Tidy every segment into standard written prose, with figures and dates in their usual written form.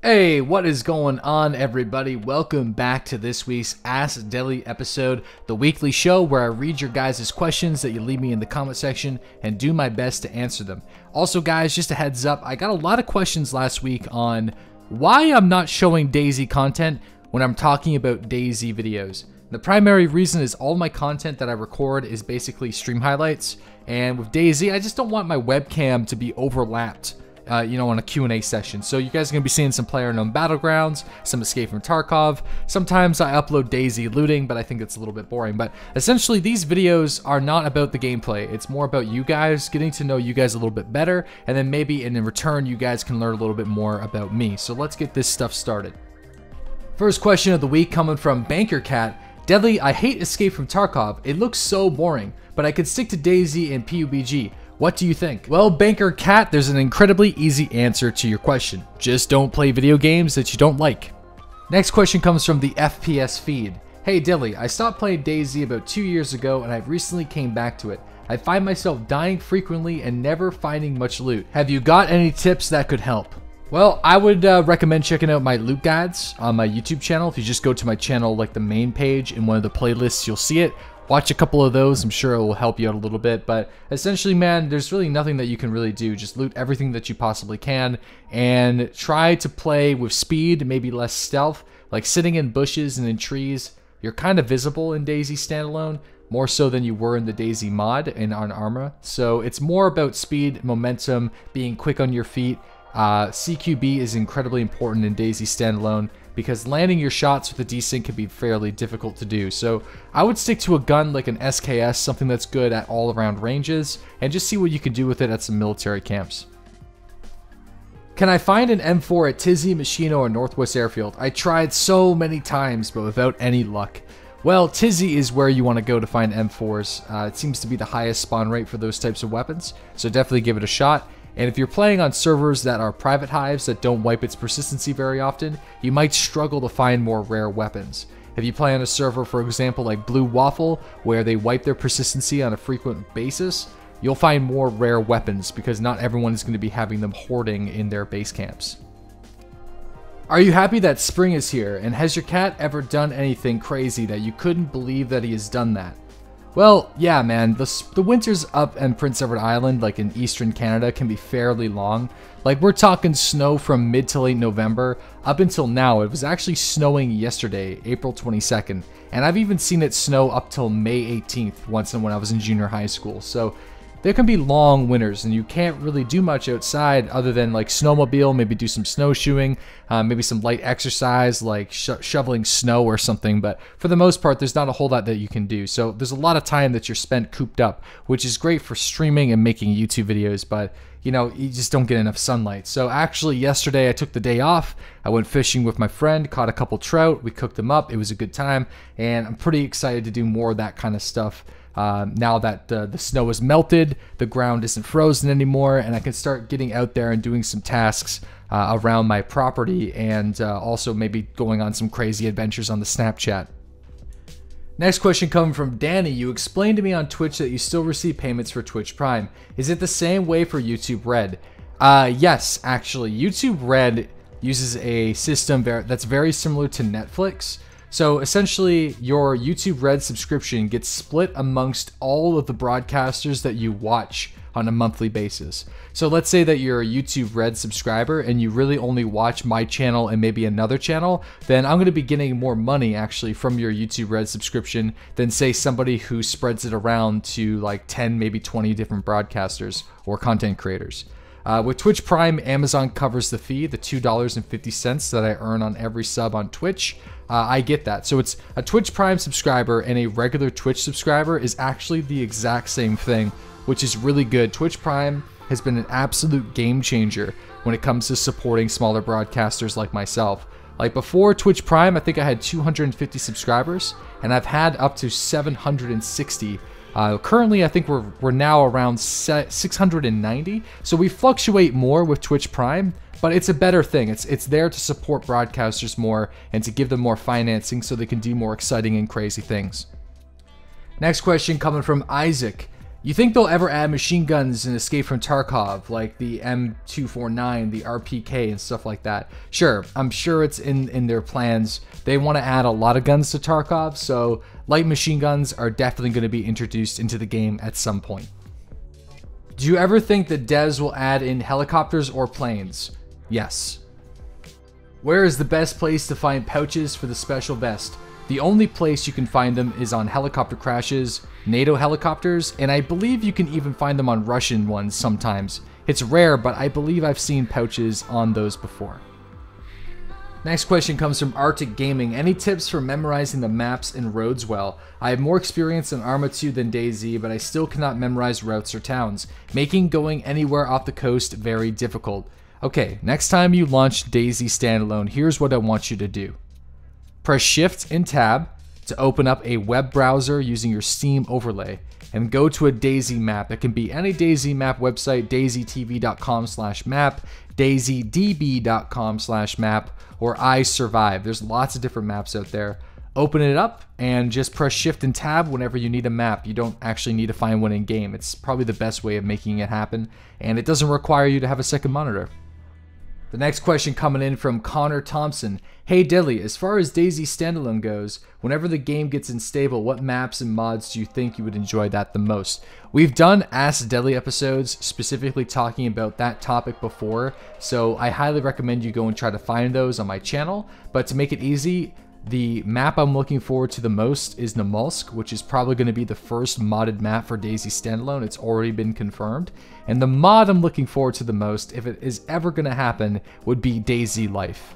Hey, what is going on, everybody? Welcome back to this week's Ask Daily episode, the weekly show where I read your guys' questions that you leave me in the comment section and do my best to answer them. Also, guys, just a heads up, I got a lot of questions last week on why I'm not showing DayZ content when I'm talking about DayZ videos. The primary reason is all my content that I record is basically stream highlights, and with DayZ, I just don't want my webcam to be overlapped on a Q&A session. So you guys are going to be seeing some PlayerUnknown Battlegrounds, some Escape from Tarkov. Sometimes I upload DayZ looting, but I think it's a little bit boring. But essentially, these videos are not about the gameplay. It's more about you guys, getting to know you guys a little bit better, and then maybe in return, you guys can learn a little bit more about me. So let's get this stuff started. First question of the week coming from bankercat. Deadly, I hate Escape from Tarkov. It looks so boring, but I could stick to DayZ and PUBG. What do you think? Well, bankercat, there's an incredibly easy answer to your question. Just don't play video games that you don't like. Next question comes from the FPS feed. Hey Dilly, I stopped playing DayZ about 2 years ago and I recently came back to it. I find myself dying frequently and never finding much loot. Have you got any tips that could help? Well, I would recommend checking out my loot guides on my YouTube channel. If you just go to my channel, like the main page in one of the playlists, you'll see it. Watch a couple of those, I'm sure it will help you out a little bit, but essentially, man, there's really nothing that you can really do. Just loot everything that you possibly can, and try to play with speed, maybe less stealth, like sitting in bushes and in trees. You're kind of visible in DayZ Standalone, more so than you were in the DayZ mod and on Arma, so it's more about speed, momentum, being quick on your feet. CQB is incredibly important in DayZ Standalone, because landing your shots with a desync can be fairly difficult to do. So I would stick to a gun like an SKS, something that's good at all around ranges, and just see what you can do with it at some military camps. Can I find an M4 at Tizzy, Machino, or Northwest Airfield? I tried so many times, but without any luck. Well, Tizzy is where you want to go to find M4s. It seems to be the highest spawn rate for those types of weapons, so definitely give it a shot. And if you're playing on servers that are private hives that don't wipe its persistency very often, you might struggle to find more rare weapons. If you play on a server, for example, like Blue Waffle, where they wipe their persistency on a frequent basis, you'll find more rare weapons because not everyone is going to be having them hoarding in their base camps. Are you happy that spring is here, and has your cat ever done anything crazy that you couldn't believe that he has done that? Well, yeah, man, the winters up in Prince Edward Island, like in eastern Canada, can be fairly long. Like, we're talking snow from mid to late November up until now. It was actually snowing yesterday, April 22nd, and I've even seen it snow up till May 18th once when I was in junior high school. So there can be long winters, and you can't really do much outside other than like snowmobile, maybe do some snowshoeing, maybe some light exercise like shoveling snow or something. But for the most part, there's not a whole lot that you can do. So there's a lot of time that you're spent cooped up, which is great for streaming and making YouTube videos, but you know, you just don't get enough sunlight. So actually yesterday I took the day off. I went fishing with my friend, caught a couple trout, we cooked them up. It was a good time, and I'm pretty excited to do more of that kind of stuff. Now that the snow has melted, the ground isn't frozen anymore, and I can start getting out there and doing some tasks around my property, and also maybe going on some crazy adventures on the Snapchat. Next question coming from Danny. You explained to me on Twitch that you still receive payments for Twitch Prime. Is it the same way for YouTube Red? Yes, actually. YouTube Red uses a system that's very similar to Netflix. So essentially, your YouTube Red subscription gets split amongst all of the broadcasters that you watch on a monthly basis. So let's say that you're a YouTube Red subscriber and you really only watch my channel and maybe another channel, then I'm going to be getting more money actually from your YouTube Red subscription than say somebody who spreads it around to like 10, maybe 20 different broadcasters or content creators. With Twitch Prime, Amazon covers the fee, the $2.50 that I earn on every sub on Twitch. I get that. So it's a Twitch Prime subscriber and a regular Twitch subscriber is actually the exact same thing, which is really good. Twitch Prime has been an absolute game changer when it comes to supporting smaller broadcasters like myself. Like before Twitch Prime, I think I had 250 subscribers, and I've had up to 760. Currently, I think we're now around 690. So we fluctuate more with Twitch Prime, but it's a better thing. It's there to support broadcasters more and to give them more financing so they can do more exciting and crazy things. Next question coming from Isaac. You think they'll ever add machine guns in Escape from Tarkov, like the M249, the RPK, and stuff like that? Sure, I'm sure it's in their plans. They want to add a lot of guns to Tarkov, so light machine guns are definitely going to be introduced into the game at some point. Do you ever think that devs will add in helicopters or planes? Yes. Where is the best place to find pouches for the special vest? The only place you can find them is on helicopter crashes, NATO helicopters, and I believe you can even find them on Russian ones sometimes. It's rare, but I believe I've seen pouches on those before. Next question comes from Arctic Gaming. Any tips for memorizing the maps and roads well? I have more experience in Arma 2 than DayZ, but I still cannot memorize routes or towns, making going anywhere off the coast very difficult. Okay, next time you launch DayZ standalone, here's what I want you to do. Press Shift and Tab to open up a web browser using your Steam overlay and go to a DayZ map. It can be any DayZ map website, dayztv.com/map, dayzdb.com/map, or I Survive. There's lots of different maps out there. Open it up and just press Shift and Tab whenever you need a map. You don't actually need to find one in game. It's probably the best way of making it happen, and it doesn't require you to have a second monitor. The next question coming in from Connor Thompson. Hey Deadly, as far as DayZ standalone goes, whenever the game gets unstable, what maps and mods do you think you would enjoy that the most? We've done Ask Deadly episodes specifically talking about that topic before, so I highly recommend you go and try to find those on my channel. But to make it easy, the map I'm looking forward to the most is Namalsk, which is probably going to be the first modded map for DayZ standalone. It's already been confirmed. And the mod I'm looking forward to the most, if it is ever going to happen, would be DayZ Life.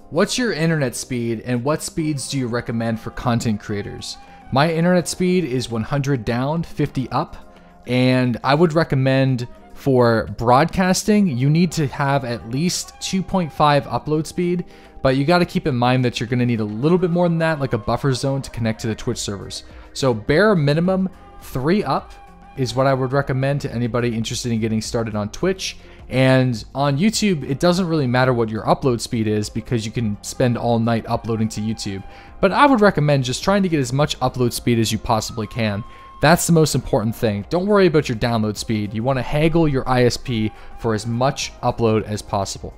What's your internet speed and what speeds do you recommend for content creators? My internet speed is 100 down, 50 up, and I would recommend for broadcasting, you need to have at least 2.5 upload speed, but you got to keep in mind that you're going to need a little bit more than that, like a buffer zone to connect to the Twitch servers. So bare minimum 3 up is what I would recommend to anybody interested in getting started on Twitch. And on YouTube, it doesn't really matter what your upload speed is because you can spend all night uploading to YouTube. But I would recommend just trying to get as much upload speed as you possibly can. That's the most important thing. Don't worry about your download speed. You want to haggle your ISP for as much upload as possible.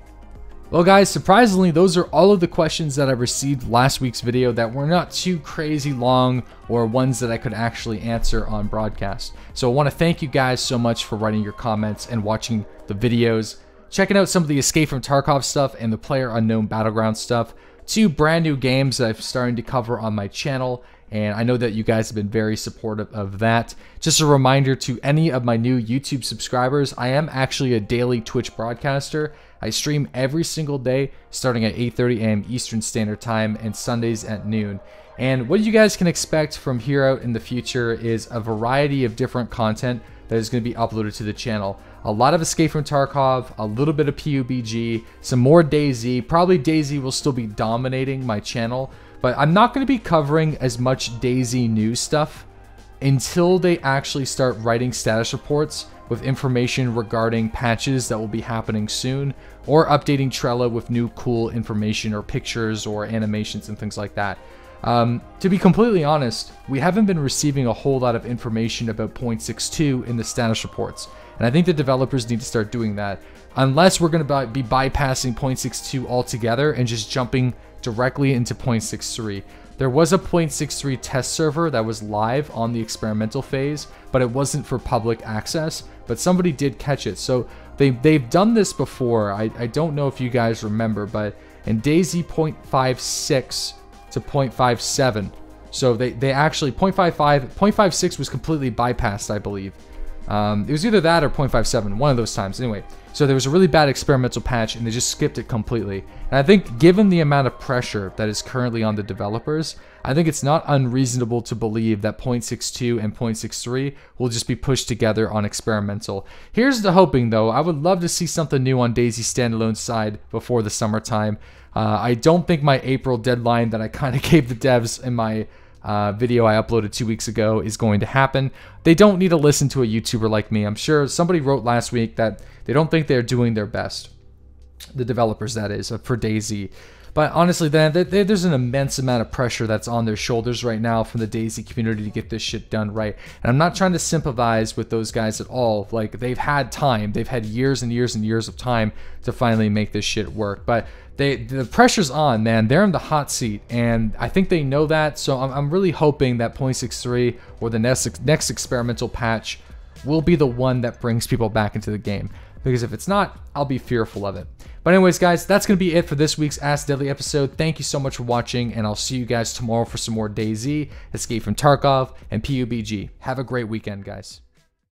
Well guys, surprisingly, those are all of the questions that I received last week's video that were not too crazy long or ones that I could actually answer on broadcast. So I want to thank you guys so much for writing your comments and watching the videos, checking out some of the Escape from Tarkov stuff and the PlayerUnknown Battleground stuff. 2 brand new games that I'm starting to cover on my channel, and I know that you guys have been very supportive of that. Just a reminder to any of my new YouTube subscribers, I am actually a daily Twitch broadcaster. I stream every single day starting at 8:30 a.m. Eastern Standard Time and Sundays at noon. And what you guys can expect from here out in the future is a variety of different content that is going to be uploaded to the channel. A lot of Escape from Tarkov, a little bit of PUBG, some more DayZ. Probably DayZ will still be dominating my channel, but I'm not going to be covering as much DayZ news stuff until they actually start writing status reports with information regarding patches that will be happening soon, or updating Trello with new cool information or pictures or animations and things like that. To be completely honest, we haven't been receiving a whole lot of information about 0.62 in the status reports, and I think the developers need to start doing that, unless we're going to be bypassing 0.62 altogether and just jumping directly into 0.63. There was a 0.63 test server that was live on the experimental phase, but it wasn't for public access, but somebody did catch it. So they've done this before. I don't know if you guys remember, but in DayZ 0.56 to 0.57, so they actually 0.56 was completely bypassed, I believe. It was either that or 0.57, one of those times. Anyway, so there was a really bad experimental patch and they just skipped it completely. And I think given the amount of pressure that is currently on the developers, I think it's not unreasonable to believe that 0.62 and 0.63 will just be pushed together on experimental. Here's the hoping though. I would love to see something new on DayZ standalone side before the summertime. I don't think my April deadline that I kind of gave the devs in my video I uploaded 2 weeks ago is going to happen. They don't need to listen to a YouTuber like me. I'm sure somebody wrote last week that they don't think they're doing their best. the developers, that is, for DayZ. But honestly, there's an immense amount of pressure that's on their shoulders right now from the DayZ community to get this shit done right. And I'm not trying to sympathize with those guys at all. Like, they've had time. They've had years and years and years of time to finally make this shit work. But the pressure's on, man. They're in the hot seat, and I think they know that. So I'm really hoping that 0.63 or the next experimental patch will be the one that brings people back into the game. Because if it's not, I'll be fearful of it. But anyways, guys, that's going to be it for this week's Ask Deadly episode. Thank you so much for watching, and I'll see you guys tomorrow for some more DayZ, Escape from Tarkov, and PUBG. Have a great weekend, guys.